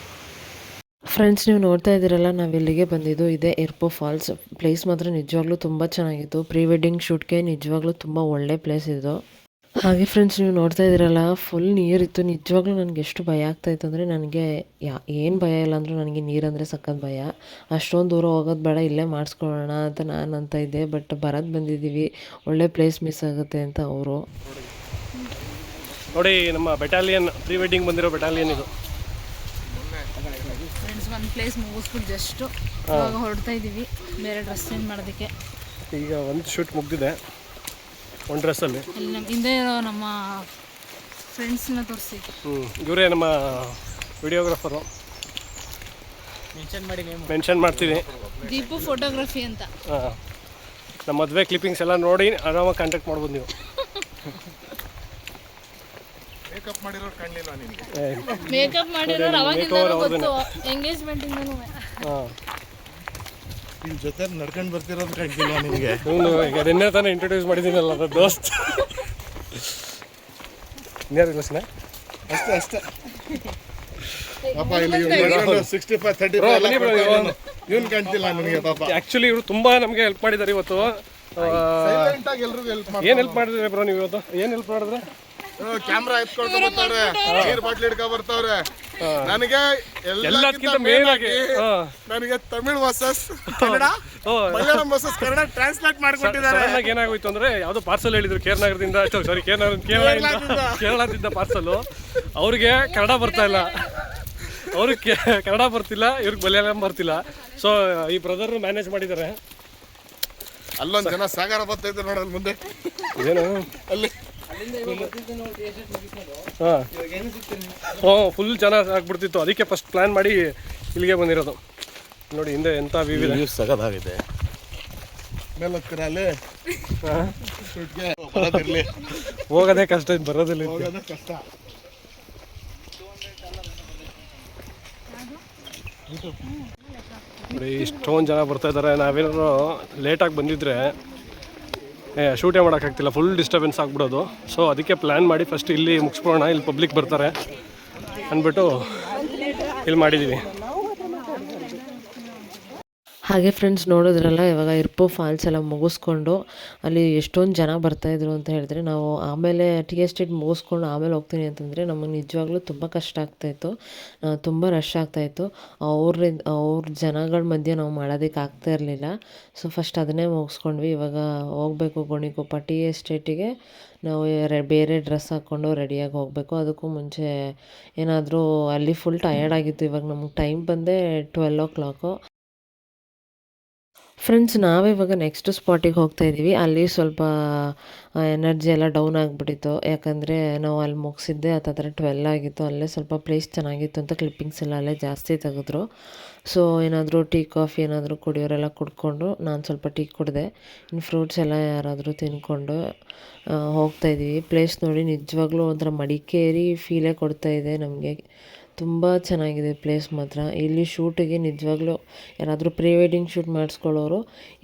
ಫ್ರೆಂಡ್ಸ್, ನೀವು ನೋಡ್ತಾ ಇದ್ದೀರಲ್ಲ, ನಾವು ಇಲ್ಲಿಗೆ ಬಂದಿದ್ದು ಇದೆ ಇರ್ಪೋ ಫಾಲ್ಸ್. ಪ್ಲೇಸ್ ಮಾತ್ರ ನಿಜವಾಗ್ಲೂ ತುಂಬ ಚೆನ್ನಾಗಿತ್ತು. ಪ್ರೀ ವೆಡ್ಡಿಂಗ್ ಶೂಟ್ಗೆ ನಿಜವಾಗ್ಲೂ ತುಂಬ ಒಳ್ಳೆ ಪ್ಲೇಸ್ ಇದು. ಹಾಗೆ ಫ್ರೆಂಡ್ಸ್, ನೀವು ನೋಡ್ತಾ ಇದ್ದೀರಲ್ಲ, ಫುಲ್ ನೀರಿತ್ತು. ನಿಜವಾಗ್ಲೂ ನನಗೆ ಎಷ್ಟು ಭಯ ಆಗ್ತಾಯಿತ್ತು ಅಂದರೆ, ನನಗೆ ಏನು ಭಯ ಇಲ್ಲ ಅಂದರೂ ನನಗೆ ನೀರಂದರೆ ಸಖತ್ ಭಯ. ಅಷ್ಟೊಂದು ದೂರ ಹೋಗೋದು ಬೇಡ, ಇಲ್ಲೇ ಮಾಡಿಸ್ಕೊಳ್ಳೋಣ ಅಂತ ನಾನು ಅಂತ ಇದ್ದೆ. ಬಟ್ ಬಂದಿದ್ದೀವಿ, ಒಳ್ಳೆ ಪ್ಲೇಸ್ ಮಿಸ್ ಆಗುತ್ತೆ ಅಂತ ಅವರು. ನೋಡಿ, ನಮ್ಮ ಬೆಟಾಲಿಯನ್ ಪ್ರೀ ವೆಡ್ಡಿಂಗ್ ಬಂದಿರೋ ಬೆಟಾಲಿಯನ್ ಇದು. ಫ್ರೆಂಡ್ಸ್, ಒಂದು ಪ್ಲೇಸ್ ಮುಗಿಸ್ಬಿಟ್ಟು ಜಸ್ಟು ಇವಾಗ ಹೊರಡ್ತಾ ಇದ್ದೀವಿ ಬೇರೆ ಡ್ರೆಸ್ ಚೇಂಜ್ ಮಾಡೋದಕ್ಕೆ. ಈಗ ಒಂದು ಶೂಟ್ ಮುಗಿದಿದೆ ಒಂದು ಡ್ರೆಸ್ಸಲ್ಲಿ. ಇಲ್ಲಿ ನಮ್ಮ ಹಿಂದೆ ಇರೋ ನಮ್ಮ ಫ್ರೆಂಡ್ಸ್ನ ತೋರಿಸಿ. ಇವರೇ ನಮ್ಮ ವಿಡಿಯೋಗ್ರಾಫರು. ಮೆನ್ಷನ್ ಮಾಡ್ತೀನಿ, ದೀಪು ಫೋಟೋಗ್ರಫಿ ಅಂತ. ನಮ್ಮ ಮದುವೆ ಕ್ಲಿಪ್ಪಿಂಗ್ಸ್ ಎಲ್ಲ ನೋಡಿ ಆರಾಮಾಗಿ ಕಾಂಟ್ಯಾಕ್ಟ್ ಮಾಡ್ಬೋದು ನೀವು. ಮೇಕಪ್ ಮಾಡಿರೋರು ಕಾಣಲಿಲ್ಲ ನಿನಗೆ? ಮೇಕಪ್ ಮಾಡಿರೋರು ಅವಾಗಿಂದ ಗೊತ್ತು, ಎಂಗೇಜ್ಮೆಂಟಿಂದನೂ. ನಿಮ್ಮ ಜೊತೆ ನಡ್ಕೊಂಡು ಬರ್ತಿರೋದು ಕಾಣ್ತಿಲ್ಲ ನಿನಗೆ? ಈಗ ನಿನ್ನೆ ತಾನೇ ಇಂಟ್ರೊಡ್ಯೂಸ್ ಮಾಡಿದ್ದೀನಲ್ಲ, ಅದು ದೋಸ್ತ್. ಇನ್ಯಾರಿಲ್ಲ ಸ್ನೇ? ಅಷ್ಟೇ ಪಾಪ ಇಲ್ಲಿ 65 35 ಇವನ್ ಕಾಣ್ತಿಲ್ಲ ನನಗೆ ಪಾಪ. ಆ್ಯಕ್ಚುಲಿ ಇವರು ತುಂಬ ನಮಗೆ ಹೆಲ್ಪ್ ಮಾಡಿದ್ದಾರೆ ಇವತ್ತು. ಸೈಲೆಂಟ್ ಆಗಿ ಎಲ್ರಿಗೂ ಹೆಲ್ಪ್ ಮಾಡಿ. ಏನು ಹೆಲ್ಪ್ ಮಾಡಿದ್ರೆ ಬ್ರೋ ನೀವು ಇವತ್ತು? ಏನು ಹೆಲ್ಪ್ ಮಾಡಿದ್ರೆ? ಕ್ಯಾಮ್ರಾ ಎತ್ಕೊಂಡು ಬರ್ತಾವ್ರೆ, ನೀರ್ ಬಾಟ್ಲಿ ಹಿಡ್ಕೊ ಬರ್ತಾವ್ರೆ. ನನಗೆ ಎಲ್ಲದಕ್ಕಿಂತ ಮೇನ್ ಆಗಿ ನನಗೆ Tamil versus Kannada, Malayalam versus Kannada translate ಮಾಡ್ಕೊಟ್ಟಿದ್ದಾರೆ. ಸಡನ್ ಆಗಿ ಏನಾಗೋಯ್ತು ಅಂದ್ರೆ ಯಾವುದೋ ಪಾರ್ಸಲ್ ಹೇಳಿದ್ರು ಕೇರಳದಿಂದ, ಸಾರಿ ಕೇರಳದಿಂದ ಪಾರ್ಸಲ್. ಅವ್ರಿಗೆ ಕನ್ನಡ ಬರ್ತಾ ಇಲ್ಲ, ಅವ್ರಿಗೆ ಕನ್ನಡ ಬರ್ತಿಲ್ಲ, ಇವ್ರಿಗೆ ಮಲಯಾಳಂ ಬರ್ತಿಲ್ಲ. ಸೊ ಈ ಬ್ರದರ್ ಮ್ಯಾನೇಜ್ ಮಾಡಿದ್ದಾರೆ. ಅಲ್ಲೊಂದು ಜನ ಸಾಗರ ಬರ್ತಾ ಇದ್ರು ನೋಡೋದು ಮುಂದೆ. ಏನು ಅಲ್ಲಿ ಹಾಂ ಫುಲ್ ಚೆನ್ನಾಗಿ ಆಗ್ಬಿಡ್ತಿತ್ತು. ಅದಕ್ಕೆ ಫಸ್ಟ್ ಪ್ಲ್ಯಾನ್ ಮಾಡಿ ಇಲ್ಲಿಗೆ ಬಂದಿರೋದು. ನೋಡಿ ಹಿಂದೆ ಎಂಥ ವ್ಯೂ ಇದೆ, ಸಗದಾಗಿದೆ. ಮೇಲೆ ಹೋಗ್ತೀರಾ ಅಲ್ಲಿ ಬರೋದಿರ್ಲಿ, ಹೋಗೋದೇ ಕಷ್ಟ, ಇದು ಬರೋದಿಲ್ಲ, ಹೋಗೋದೇ ಕಷ್ಟ. ನೋಡಿ ಇಷ್ಟೊಂದು ಜನ ಬರ್ತಾ ಇದ್ದಾರೆ. ನಾವೇನಾದ್ರು ಲೇಟಾಗಿ ಬಂದಿದ್ರೆ ಶೂಟೇ ಮಾಡೋಕ್ಕಾಗ್ತಿಲ್ಲ, ಫುಲ್ ಡಿಸ್ಟರ್ಬೆನ್ಸ್ ಆಗ್ಬಿಡೋದು. ಸೊ ಅದಕ್ಕೆ ಪ್ಲ್ಯಾನ್ ಮಾಡಿ ಫಸ್ಟ್ ಇಲ್ಲಿ ಮುಗಿಸ್ಬಿಡೋಣ, ಇಲ್ಲಿ ಪಬ್ಲಿಕ್ ಬರ್ತಾರೆ ಅಂದ್ಬಿಟ್ಟು ಇಲ್ಲಿ ಮಾಡಿದ್ದೀವಿ. ಹಾಗೆ ಫ್ರೆಂಡ್ಸ್ ನೋಡಿದ್ರಲ್ಲ, ಇವಾಗ ಇರ್ಪೋ ಫಾಲ್ಸ್ ಎಲ್ಲ ಮುಗಿಸ್ಕೊಂಡು ಅಲ್ಲಿ ಎಷ್ಟೊಂದು ಜನ ಬರ್ತಾಯಿದ್ರು ಅಂತ ಹೇಳಿದ್ರೆ, ನಾವು ಆಮೇಲೆ ಟಿ ಎಸ್ಟೇಟ್ ಮುಗಿಸ್ಕೊಂಡು ಆಮೇಲೆ ಹೋಗ್ತೀನಿ ಅಂತಂದರೆ ನಮಗೆ ನಿಜವಾಗ್ಲೂ ತುಂಬ ಕಷ್ಟ ಆಗ್ತಾಯಿತ್ತು, ತುಂಬ ರಶ್ ಆಗ್ತಾಯಿತ್ತು. ಅವ್ರ ಜನಗಳ ಮಧ್ಯೆ ನಾವು ಮಾಡೋದಕ್ಕೆ ಆಗ್ತಾ ಇರಲಿಲ್ಲ. ಸೊ ಫಸ್ಟ್ ಅದನ್ನೇ ಮುಗಿಸ್ಕೊಂಡ್ವಿ. ಇವಾಗ ಹೋಗಬೇಕು ಗೋಣಿಕೊಪ್ಪ ಟಿ ಎಸ್ಟೇಟಿಗೆ. ನಾವು ಬೇರೆ ಡ್ರೆಸ್ ಹಾಕ್ಕೊಂಡು ರೆಡಿಯಾಗಿ ಹೋಗಬೇಕು. ಅದಕ್ಕೂ ಮುಂಚೆ ಏನಾದರೂ ಅಲ್ಲಿ ಫುಲ್ ಟಯರ್ಡ್ ಆಗಿತ್ತು. ಇವಾಗ ನಮ್ಗೆ ಟೈಮ್ ಬಂದೆ 12 o'clock. ಫ್ರೆಂಡ್ಸ್ ನಾವಿವಾಗ ನೆಕ್ಸ್ಟ್ ಸ್ಪಾಟಿಗೆ ಹೋಗ್ತಾಯಿದ್ದೀವಿ. ಅಲ್ಲಿ ಸ್ವಲ್ಪ ಎನರ್ಜಿ ಎಲ್ಲ ಡೌನ್ ಆಗಿಬಿಟ್ಟಿತ್ತು, ಯಾಕಂದರೆ ನಾವು ಅಲ್ಲಿ ಮುಗಿಸಿದ್ದೆ ಹತ್ತಿರ 12 ಆಗಿತ್ತು. ಅಲ್ಲೇ ಸ್ವಲ್ಪ ಪ್ಲೇಸ್ ಚೆನ್ನಾಗಿತ್ತು ಅಂತ ಕ್ಲಿಪ್ಪಿಂಗ್ಸ್ ಎಲ್ಲ ಅಲ್ಲೇ ಜಾಸ್ತಿ ತೆಗೆದ್ರು. ಸೊ ಏನಾದರೂ ಟೀ ಕಾಫಿ ಏನಾದರೂ ಕುಡಿಯೋರೆಲ್ಲ ಕುಡ್ಕೊಂಡು, ನಾನು ಸ್ವಲ್ಪ ಟೀ ಕುಡಿದೆ. ಇನ್ನು ಫ್ರೂಟ್ಸ್ ಎಲ್ಲ ಯಾರಾದರೂ ತಿಂದ್ಕೊಂಡು ಹೋಗ್ತಾಯಿದ್ದೀವಿ. ಪ್ಲೇಸ್ ನೋಡಿ ನಿಜವಾಗ್ಲೂ ಒಂಥರ ಮಡಿಕೇರಿ ಫೀಲೇ ಕೊಡ್ತಾಯಿದೆ ನಮಗೆ. ತುಂಬ ಚೆನ್ನಾಗಿದೆ ಪ್ಲೇಸ್ ಮಾತ್ರ. ಇಲ್ಲಿ ಶೂಟಿಗೆ ನಿಜವಾಗ್ಲೂ ಯಾರಾದರೂ ಪ್ರೀ ವೆಡ್ಡಿಂಗ್ ಶೂಟ್ ಮಾಡಿಸ್ಕೊಳ್ಳೋರು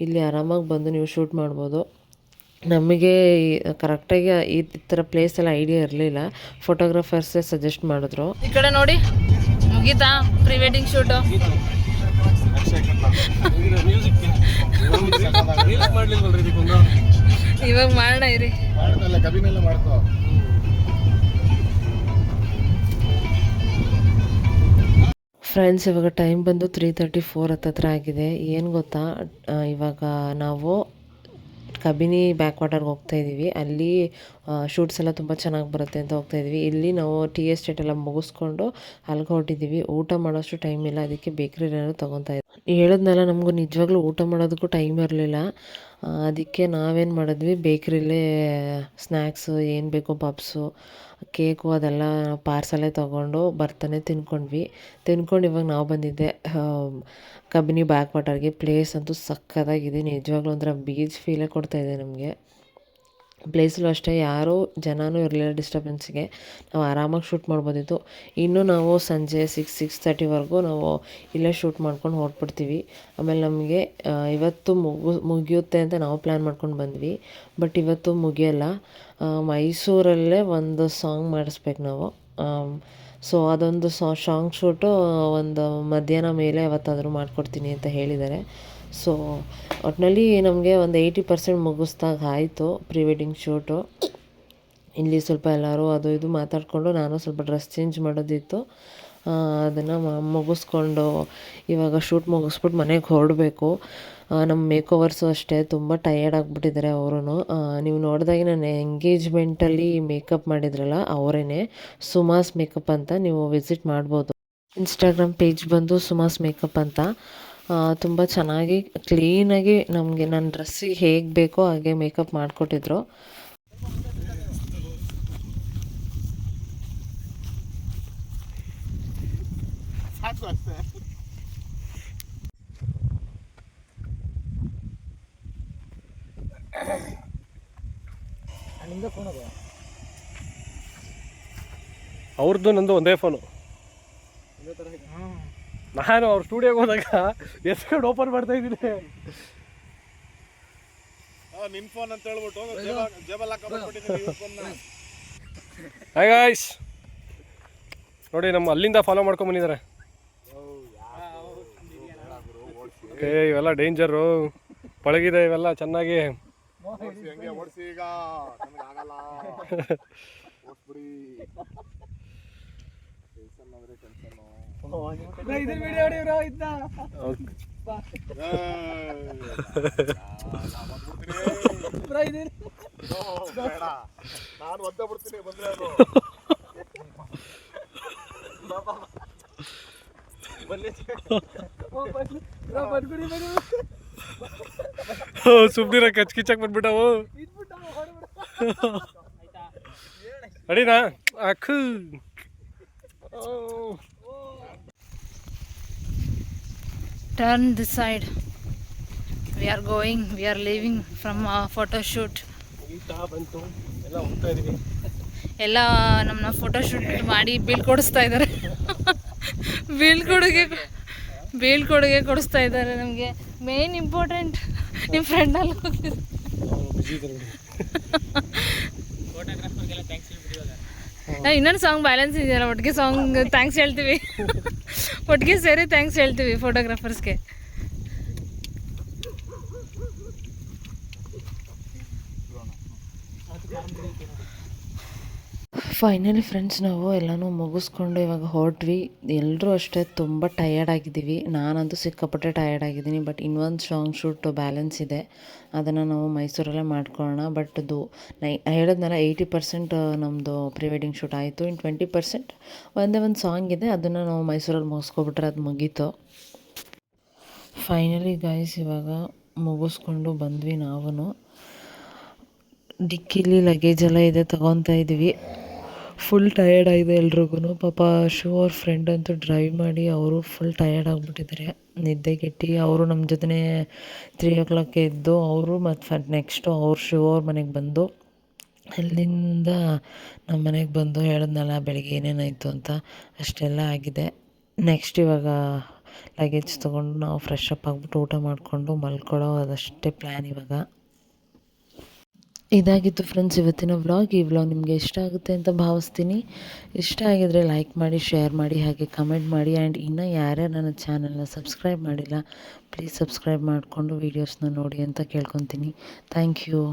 ಇಲ್ಲಿ ಆರಾಮಾಗಿ ಬಂದು ನೀವು ಶೂಟ್ ಮಾಡ್ಬೋದು. ನಮಗೆ ಕರೆಕ್ಟಾಗಿ ಈ ಥರ ಪ್ಲೇಸ್ ಎಲ್ಲ ಐಡಿಯಾ ಇರಲಿಲ್ಲ, ಫೋಟೋಗ್ರಾಫರ್ಸೇ ಸಜೆಸ್ಟ್ ಮಾಡಿದ್ರು. ಈ ಕಡೆ ನೋಡಿ, ಮುಗೀತಾ ಪ್ರೀ ವೆಡ್ಡಿಂಗ್ ಶೂಟು? ಇವಾಗ ಮಾಡೋಣ ಇರಿ. ಕಬಿನೆಲ್ಲ ಮಾಡ್ಕೋ. ಫ್ರೆಂಡ್ಸ್ ಇವಾಗ ಟೈಮ್ ಬಂದು 3:34 ಹತ್ತಿರ ಆಗಿದೆ. ಏನು ಗೊತ್ತಾ, ಇವಾಗ ನಾವು ಕಬಿನಿ ಬ್ಯಾಕ್ ವಾಟರ್ಗೆ ಹೋಗ್ತಾಯಿದ್ದೀವಿ. ಅಲ್ಲಿ ಶೂಟ್ಸ್ ಎಲ್ಲ ತುಂಬ ಚೆನ್ನಾಗಿ ಬರುತ್ತೆ ಅಂತ ಹೋಗ್ತಾಯಿದ್ವಿ. ಇಲ್ಲಿ ನಾವು ಟಿ ಎಸ್ಟೇಟ್ ಎಲ್ಲ ಮುಗಿಸ್ಕೊಂಡು ಅಲ್ಲಿಗೆ ಹೊರಟಿದ್ದೀವಿ. ಊಟ ಮಾಡೋಷ್ಟು ಟೈಮ್ ಇಲ್ಲ, ಅದಕ್ಕೆ ಬೇಕ್ರಿ ಏನಾದ್ರು ತೊಗೊತಾ ಇದ್ವಿ. ಹೇಳಿದ್ನಲ್ಲ, ನಮಗೂ ನಿಜವಾಗ್ಲೂ ಊಟ ಮಾಡೋದಕ್ಕೂ ಟೈಮ್ ಇರಲಿಲ್ಲ. ಅದಕ್ಕೆ ನಾವೇನು ಮಾಡಿದ್ವಿ, ಬೇಕ್ರಿಲೇ ಸ್ನ್ಯಾಕ್ಸು ಏನು ಬೇಕೋ ಪಪ್ಸು, ಕೇಕು ಅದೆಲ್ಲ ಪಾರ್ಸಲೇ ತೊಗೊಂಡು ಬರ್ತಾನೆ ತಿನ್ಕೊಂಡು ಇವಾಗ ನಾವು ಬಂದಿದ್ದೆ ಕಬಿನಿ ಬ್ಯಾಕ್ ವಾಟರ್ಗೆ. ಪ್ಲೇಸ್ ಅಂತೂ ಸಕ್ಕತ್ತಾಗಿದೆ, ನಿಜವಾಗ್ಲೂ ಒಂಥರ ಬೀಚ್ ಫೀಲೇ ಕೊಡ್ತಾಯಿದೆ ನಮಗೆ. ಪ್ಲೇಸಲ್ಲೂ ಅಷ್ಟೇ ಯಾರೂ ಜನನೂ ಇರಲಿಲ್ಲ ಡಿಸ್ಟರ್ಬೆನ್ಸ್ಗೆ, ನಾವು ಆರಾಮಾಗಿ ಶೂಟ್ ಮಾಡ್ಬೋದಿತ್ತು. ಇನ್ನೂ ನಾವು ಸಂಜೆ 6-6:30ವರೆಗೂ ನಾವು ಇಲ್ಲೇ ಶೂಟ್ ಮಾಡ್ಕೊಂಡು ಹೊರಟ್ಬಿಡ್ತೀವಿ. ಆಮೇಲೆ ನಮಗೆ ಇವತ್ತು ಮುಗಿಯುತ್ತೆ ಅಂತ ನಾವು ಪ್ಲ್ಯಾನ್ ಮಾಡ್ಕೊಂಡು ಬಂದ್ವಿ, ಬಟ್ ಇವತ್ತು ಮುಗಿಯಲ್ಲ. ಮೈಸೂರಲ್ಲೇ ಒಂದು ಸಾಂಗ್ ಮಾಡಿಸ್ಬೇಕು ನಾವು. ಸೊ ಅದೊಂದು ಸಾಂಗ್ ಶೂಟು ಒಂದು ಮಧ್ಯಾಹ್ನ ಮೇಲೆ ಯಾವತ್ತಾದರೂ ಮಾಡಿಕೊಡ್ತೀನಿ ಅಂತ ಹೇಳಿದ್ದಾರೆ. ಸೊ ಒಟ್ಟಿನಲ್ಲಿ ನಮಗೆ ಒಂದು 80% ಮುಗಿಸ್ದಾಗ ಆಯಿತು ಪ್ರೀ ವೆಡ್ಡಿಂಗ್ ಶೂಟು. ಇಲ್ಲಿ ಸ್ವಲ್ಪ ಎಲ್ಲರೂ ಅದು ಇದು ಮಾತಾಡಿಕೊಂಡು ನಾನು ಸ್ವಲ್ಪ ಡ್ರೆಸ್ ಚೇಂಜ್ ಮಾಡೋದಿತ್ತು, ಅದನ್ನು ಮುಗಿಸ್ಕೊಂಡು ಇವಾಗ ಶೂಟ್ ಮುಗಿಸ್ಬಿಟ್ಟು ಮನೆಗೆ ಹೊರಡಬೇಕು. ನಮ್ಮ ಮೇಕೋವರ್ಸು ಅಷ್ಟೇ ತುಂಬ ಟಯರ್ಡ್ ಆಗಿಬಿಟ್ಟಿದ್ದಾರೆ ಅವರು. ನೀವು ನೋಡಿದಾಗೆ ನಾನು ಎಂಗೇಜ್ಮೆಂಟಲ್ಲಿ ಮೇಕಪ್ ಮಾಡಿದ್ರಲ್ಲ ಅವರೇ, ಸುಮಾಸ್ ಮೇಕಪ್ ಅಂತ, ನೀವು ವಿಸಿಟ್ ಮಾಡ್ಬೋದು. ಇನ್ಸ್ಟಾಗ್ರಾಮ್ ಪೇಜ್ ಬಂದು ಸುಮಾಸ್ ಮೇಕಪ್ ಅಂತ. ತುಂಬ ಚೆನ್ನಾಗಿ ಕ್ಲೀನಾಗಿ ನಮಗೆ ನನ್ನ ಡ್ರೆಸ್ಸಿಗೆ ಹೇಗೆ ಬೇಕೋ ಹಾಗೆ ಮೇಕಪ್ ಮಾಡಿಕೊಟ್ಟಿದ್ರು. ಅವ್ರದ್ದು ನಂದು ಒಂದೇ ಫೋನು. ನಾನು ಅವ್ರ ಸ್ಟುಡಿಯೋಗೆ ಹೋದಾಗ ಎಸ್ಕೊಂಡು ಓಪನ್ ಮಾಡ್ತಾ ಇದ್ದೀನಿ. ನಿನ್ ಫೋನ್ ಅಂತ ಹೇಳ್ಬಿಟ್ಟು ಜೇಬಲ್ಲಿ ಹಾಕೊಂಡ್ಬಿಟ್ಟಿದ್ದೀನಿ. ಹಾಯ್ ಗಾಯ್ಸ್, ನೋಡಿ ನಮ್ಮ ಅಲ್ಲಿಂದ ಫಾಲೋ ಮಾಡ್ಕೊಂಡು ಬಂದಿದ್ದಾರೆ. ಓಕೆ, ಇವೆಲ್ಲ ಡೇಂಜರು, ಪಳಗಿದೆ ಇವೆಲ್ಲ ಚೆನ್ನಾಗಿ. ಓಡಿಸಿ ಈಗ ಆಗಲ್ಲ ಓಡಿಸ್ಬಿಡಿ. ನಾನು ಒದ್ದೆ ಬಿಡ್ತೀನಿ ಬಂದ್ರೆ ಅದು. ಸುಮ್ನಿರ ಕಚ್ಕಿಚ್ಚಕ್ ಬಂದ್ಬಿಟ್ಟವು. ಅಡಿನಾ ಅಕ್ಕು. Turn this side. We are going. We are leaving from a photo shoot. ಬಂತು, ಎಲ್ಲ ಹೋಗ್ತಾ ಇದೀವಿ. ಎಲ್ಲ ನಮ್ಮನ್ನ ಫೋಟೋ ಶೂಟ್ ಮಾಡಿ ಬೀಳ್ಕೊಡಿಸ್ತಾ ಇದ್ದಾರೆ. ಬೀಳ್ಕೊಡುಗೆ ಕೊಡಿಸ್ತಾ ಇದ್ದಾರೆ ನಮಗೆ. ಮೇನ್ ಇಂಪಾರ್ಟೆಂಟ್ ನಿಮ್ಮ ಫ್ರೆಂಡ್ ಅಲ್ಲಿ ಹೋಗ್ತಿದ್ರು. ಇನ್ನೊಂದು ಸಾಂಗ್ ಬ್ಯಾಲೆನ್ಸ್ ಇದೆಯಲ್ಲ, ಒಟ್ಟಿಗೆ ಸಾಂಗ್ ಥ್ಯಾಂಕ್ಸ್ ಹೇಳ್ತೀವಿ. ಒಟ್ಟಿಗೆ ಸೇರಿ ಥ್ಯಾಂಕ್ಸ್ ಹೇಳ್ತೀವಿ ಫೋಟೋಗ್ರಾಫರ್ಸ್ಗೆ. ಫೈನಲಿ ಫ್ರೆಂಡ್ಸ್, ನಾವು ಎಲ್ಲನೂ ಮುಗಿಸ್ಕೊಂಡು ಇವಾಗ ಹೊರಟ್ವಿ. ಎಲ್ಲರೂ ಅಷ್ಟೇ ತುಂಬ ಟಯರ್ಡ್ ಆಗಿದ್ದೀವಿ. ನಾನಂತೂ ಸಿಕ್ಕಾಪಟ್ಟೆ ಟಯರ್ಡ್ ಆಗಿದ್ದೀನಿ. ಬಟ್ ಇನ್ನೊಂದು ಸಾಂಗ್ ಶೂಟ್ ಬ್ಯಾಲೆನ್ಸ್ ಇದೆ, ಅದನ್ನು ನಾವು ಮೈಸೂರಲ್ಲೇ ಮಾಡ್ಕೊಳ್ಳೋಣ. ಬಟ್ ಅದು ಹೇಳಿದ್ನಲ್ಲ 80% ನಮ್ಮದು ಪ್ರೀ ವೆಡ್ಡಿಂಗ್ ಶೂಟ್ ಆಯಿತು. ಇನ್ನು 20% ಒಂದೇ ಒಂದು ಸಾಂಗ್ ಇದೆ, ಅದನ್ನು ನಾವು ಮೈಸೂರಲ್ಲಿ ಮುಗಿಸ್ಕೊಬಿಟ್ರೆ ಅದು ಮುಗೀತು. ಫೈನಲಿ ಗೈಸ್, ಇವಾಗ ಮುಗಿಸ್ಕೊಂಡು ಬಂದ್ವಿ. ನಾವು ಡಿಕ್ಕಿಲಿ ಲಗೇಜ್ ಎಲ್ಲ ಇದೆ, ತೊಗೊತಾ ಇದ್ದೀವಿ. ಫುಲ್ ಟಯರ್ಡ್ ಆಗಿದೆ ಎಲ್ರಿಗೂ. ಪಾಪ ಶಿವ ಅವ್ರ ಫ್ರೆಂಡ್ ಅಂತೂ ಡ್ರೈವ್ ಮಾಡಿ ಅವರು ಫುಲ್ ಟಯರ್ಡ್ ಆಗಿಬಿಟ್ಟಿದ್ದಾರೆ, ನಿದ್ದೆಗೆಟ್ಟು. ಅವರು ನಮ್ಮ ಜೊತೆ 3 o'clock ಎದ್ದು ಅವರು ಮತ್ತು ನೆಕ್ಸ್ಟು ಶಿವ ಅವ್ರ ಮನೆಗೆ ಬಂದು, ಅಲ್ಲಿಂದ ನಮ್ಮ ಮನೆಗೆ ಬಂದು ಹೇಳಿದ್ನಲ್ಲ ಬೆಳಗ್ಗೆ ಏನೇನಾಯಿತು ಅಂತ, ಅಷ್ಟೆಲ್ಲ ಆಗಿದೆ. ನೆಕ್ಸ್ಟ್ ಇವಾಗ ಲಗೇಜ್ ತೊಗೊಂಡು ನಾವು ಫ್ರೆಶ್ ಅಪ್ ಆಗಿಬಿಟ್ಟು ಊಟ ಮಾಡಿಕೊಂಡು ಮಲ್ಕೊಳ್ಳೋ ಅದಷ್ಟೇ ಪ್ಲ್ಯಾನ್ ಇವಾಗ. ಇದಾಗಿತ್ತು ಫ್ರೆಂಡ್ಸ್ ಇವತ್ತಿನ ವ್ಲಾಗ್. ಈ ವ್ಲಾಗ್ ನಿಮಗೆ ಇಷ್ಟ ಆಗುತ್ತೆ ಅಂತ ಭಾವಿಸ್ತೀನಿ. ಇಷ್ಟ ಆಗಿದರೆ ಲೈಕ್ ಮಾಡಿ, ಶೇರ್ ಮಾಡಿ, ಹಾಗೆ ಕಮೆಂಟ್ ಮಾಡಿ. ಆ್ಯಂಡ್ ಇನ್ನೂ ಯಾರ್ಯಾರು ನನ್ನ ಚಾನಲ್ನ ಸಬ್ಸ್ಕ್ರೈಬ್ ಮಾಡಿಲ್ಲ, ಪ್ಲೀಸ್ ಸಬ್ಸ್ಕ್ರೈಬ್ ಮಾಡಿಕೊಂಡು ವೀಡಿಯೋಸ್ನ ನೋಡಿ ಅಂತ ಕೇಳ್ಕೊತೀನಿ. Thank you.